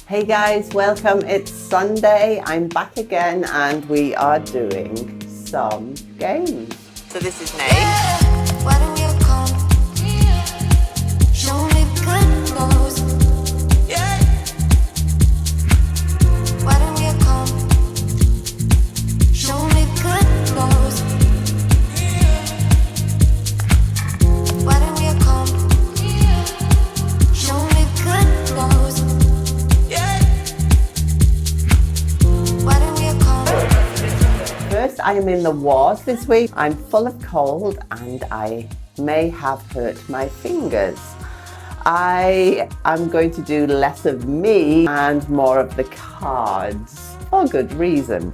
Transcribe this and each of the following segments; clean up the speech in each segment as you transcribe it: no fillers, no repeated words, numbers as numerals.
Hey guys, welcome. It's Sunday. I'm back again and we are doing some games. So this is Nate. Why don't you come? Show me good news. Why don't you come? Show me good news. Why don't you come? Show me good news. Why don't you come? First, I am in the wars this week. I'm full of cold and I may have hurt my fingers. I am going to do less of me and more of the cards for good reason.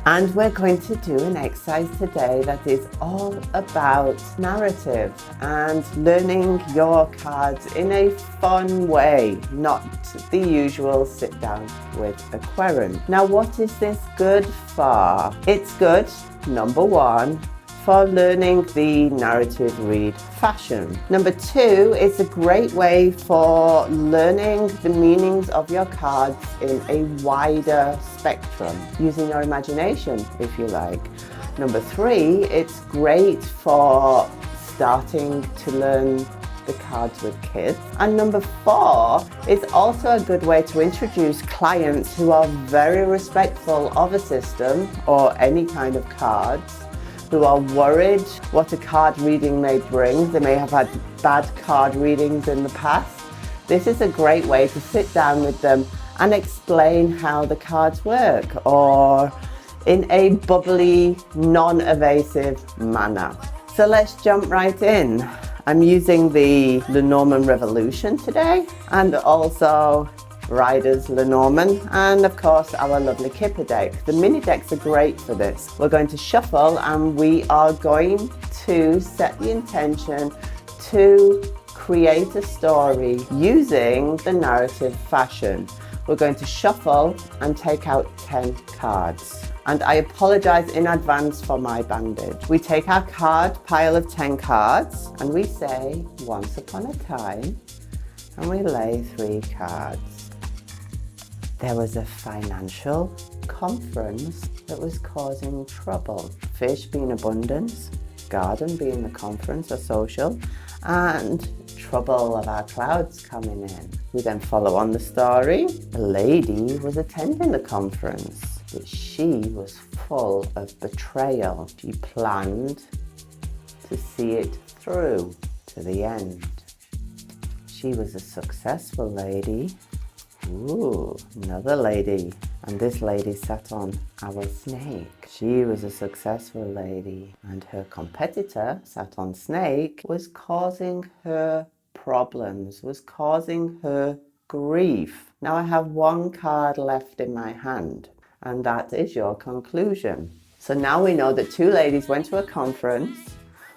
And we're going to do an exercise today that is all about narrative and learning your cards in a fun way, not the usual sit down with a querent. Now, what is this good for? It's good, number one, for learning the narrative read fashion. Number two, it's a great way for learning the meanings of your cards in a wider spectrum, using your imagination, if you like. Number three, it's great for starting to learn the cards with kids. And number four, it's also a good way to introduce clients who are very respectful of a system or any kind of cards, who are worried what a card reading may bring. They may have had bad card readings in the past. This is a great way to sit down with them and explain how the cards work, or in a bubbly, non-evasive manner. So let's jump right in. I'm using the Lenormand Revolution today, and also Riders Lenormand, and of course our lovely Kipper deck. The mini decks are great for this. We're going to shuffle and we are going to set the intention to create a story using the narrative fashion. We're going to shuffle and take out 10 cards. And I apologize in advance for my bandage. We take our card pile of 10 cards and we say once upon a time, and we lay 3 cards. There was a financial conference that was causing trouble. Fish being abundance, garden being the conference or social, and trouble of our clouds coming in. We then follow on the story. A lady was attending the conference, but she was full of betrayal. She planned to see it through to the end. She was a successful lady. Ooh, another lady. And this lady sat on our snake. She was a successful lady. And her competitor sat on snake, was causing her problems, was causing her grief. Now I have 1 card left in my hand, and that is your conclusion. So now we know that 2 ladies went to a conference.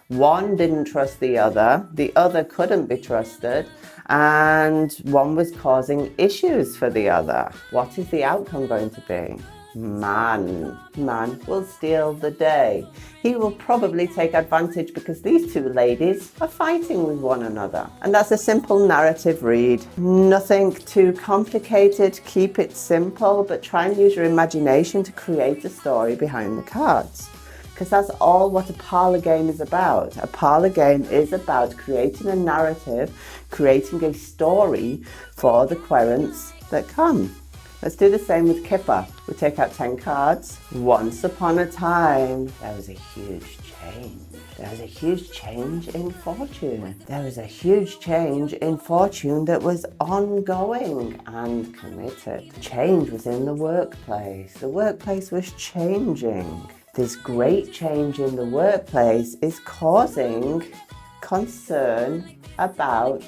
One didn't trust the other couldn't be trusted, and one was causing issues for the other. What is the outcome going to be? Man will steal the day. He will probably take advantage because these 2 ladies are fighting with one another. And that's a simple narrative read. Nothing too complicated. Keep it simple, but try and use your imagination to create a story behind the cards. Because that's all what a parlor game is about. A parlor game is about creating a narrative, creating a story for the querents that come. Let's do the same with Kipper. We take out 10 cards. Once upon a time, there was a huge change. There was a huge change in fortune. There was a huge change in fortune that was ongoing and committed. Change was in the workplace. The workplace was changing. This great change in the workplace is causing concern about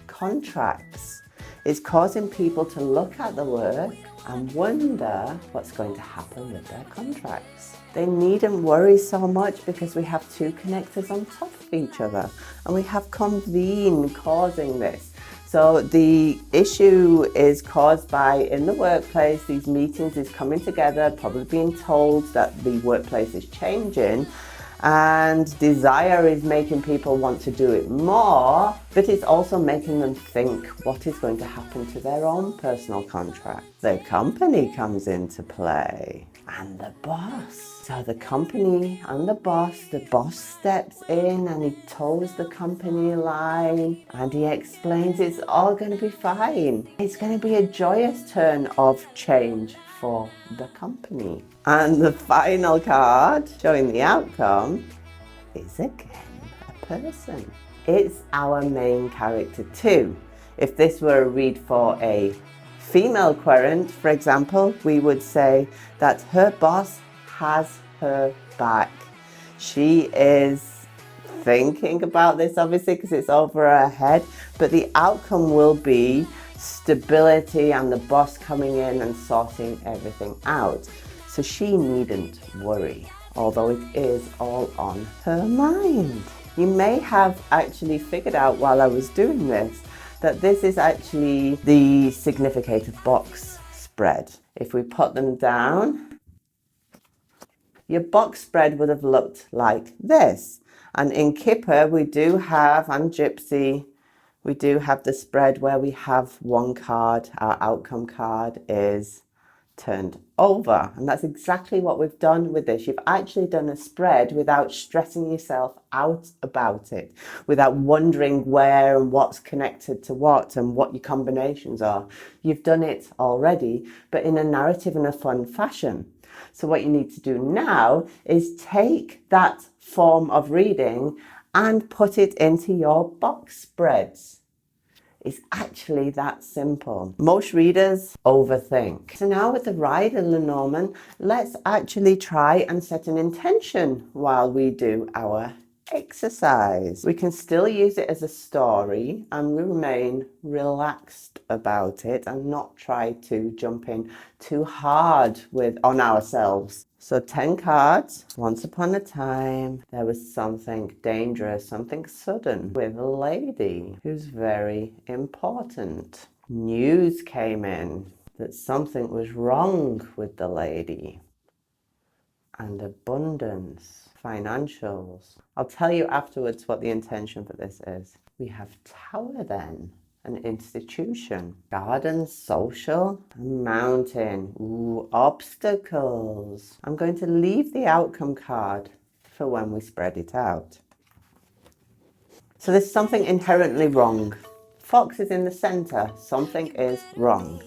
contracts. It's causing people to look at the work and wonder what's going to happen with their contracts. They needn't worry so much because we have 2 connectors on top of each other, and we have convene causing this. So the issue is caused by, in the workplace, these meetings is coming together, probably being told that the workplace is changing, and desire is making people want to do it more, But it's also making them think what is going to happen to their own personal contract. The company comes into play and the boss. So the company and the boss steps in and he toes the company line and he explains it's all going to be fine. It's going to be a joyous turn of change for the company. And the final card showing the outcome is again a person. It's our main character too. If this were a read for a female querent, for example, we would say that her boss has her back. She is thinking about this obviously because it's over her head, but the outcome will be stability and the boss coming in and sorting everything out. So she needn't worry, although it is all on her mind. You may have actually figured out while I was doing this that this is actually the significative box spread. If we put them down, your box spread would have looked like this. And in Kipper we do have, and Gypsy, we do have the spread where we have one card, our outcome card is turned over. And that's exactly what we've done with this. You've actually done a spread without stressing yourself out about it, without wondering where and what's connected to what and what your combinations are. You've done it already, but in a narrative and a fun fashion. So what you need to do now is take that form of reading and put it into your box spreads. It's actually that simple. Most readers overthink. So now with the rider Lenormand, let's actually try and set an intention while we do our exercise. We can still use it as a story and remain relaxed about it and not try to jump in too hard on ourselves. So 10 cards. Once upon a time, there was something dangerous, something sudden with a lady who's very important. News came in that something was wrong with the lady. And abundance, financials. I'll tell you afterwards what the intention for this is. We have tower then. An institution, garden, social, a mountain, ooh, obstacles. I'm going to leave the outcome card for when we spread it out. So there's something inherently wrong. Fox is in the center, something is wrong.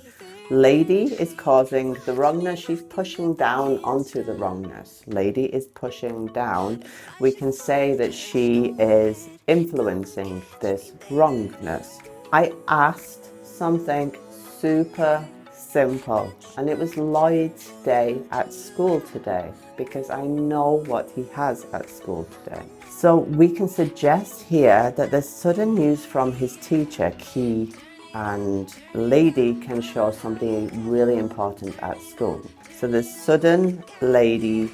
Lady is causing the wrongness, she's pushing down onto the wrongness. Lady is pushing down. We can say that she is influencing this wrongness. I asked something super simple and it was Lloyd's day at school today because I know what he has at school today. So we can suggest here that there's sudden news from his teacher, Key, and lady can show something really important at school. So there's sudden lady,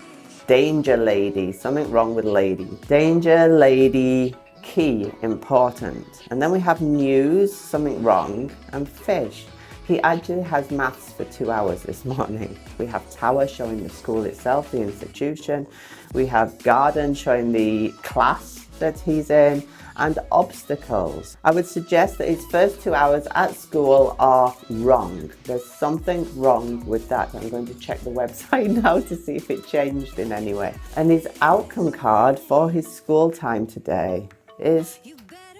danger lady, something wrong with lady, danger lady, key, important. And then we have news, something wrong, and fish. He actually has maths for 2 hours this morning. We have tower showing the school itself, the institution. We have garden showing the class that he's in, and obstacles. I would suggest that his first 2 hours at school are wrong. There's something wrong with that. I'm going to check the website now to see if it changed in any way. And his outcome card for his school time today is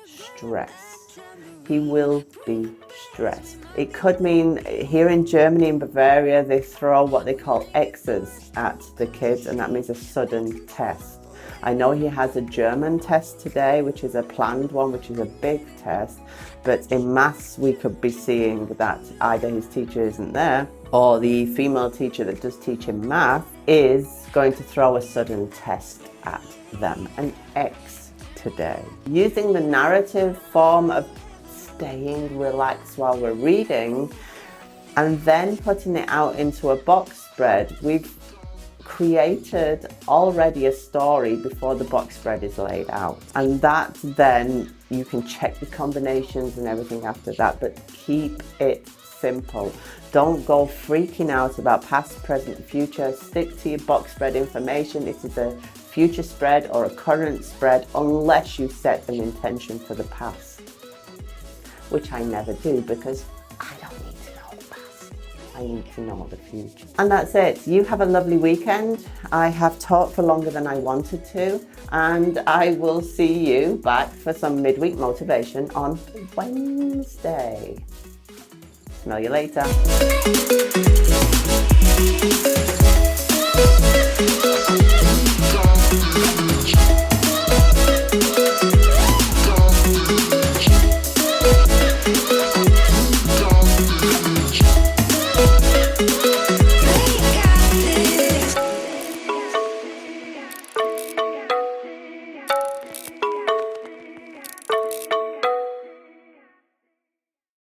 stress. He will be stressed. It could mean here in Germany, in Bavaria, they throw what they call X's at the kids, and that means a sudden test. I know he has a German test today, which is a planned one, which is a big test, but in maths we could be seeing that either his teacher isn't there or the female teacher that does teach him math is going to throw a sudden test at them, an X today. Using the narrative form of staying relaxed while we're reading and then putting it out into a box spread, we've created already a story before the box spread is laid out. And that then you can check the combinations and everything after that, but keep it simple. Don't go freaking out about past, present, future. Stick to your box spread information. It is a future spread or a current spread unless you set an intention for the past. which I never do because I don't need to know the past. I need to know the future. And that's it. You have a lovely weekend. I have talked for longer than I wanted to, and I will see you back for some midweek motivation on Wednesday. Smell you later.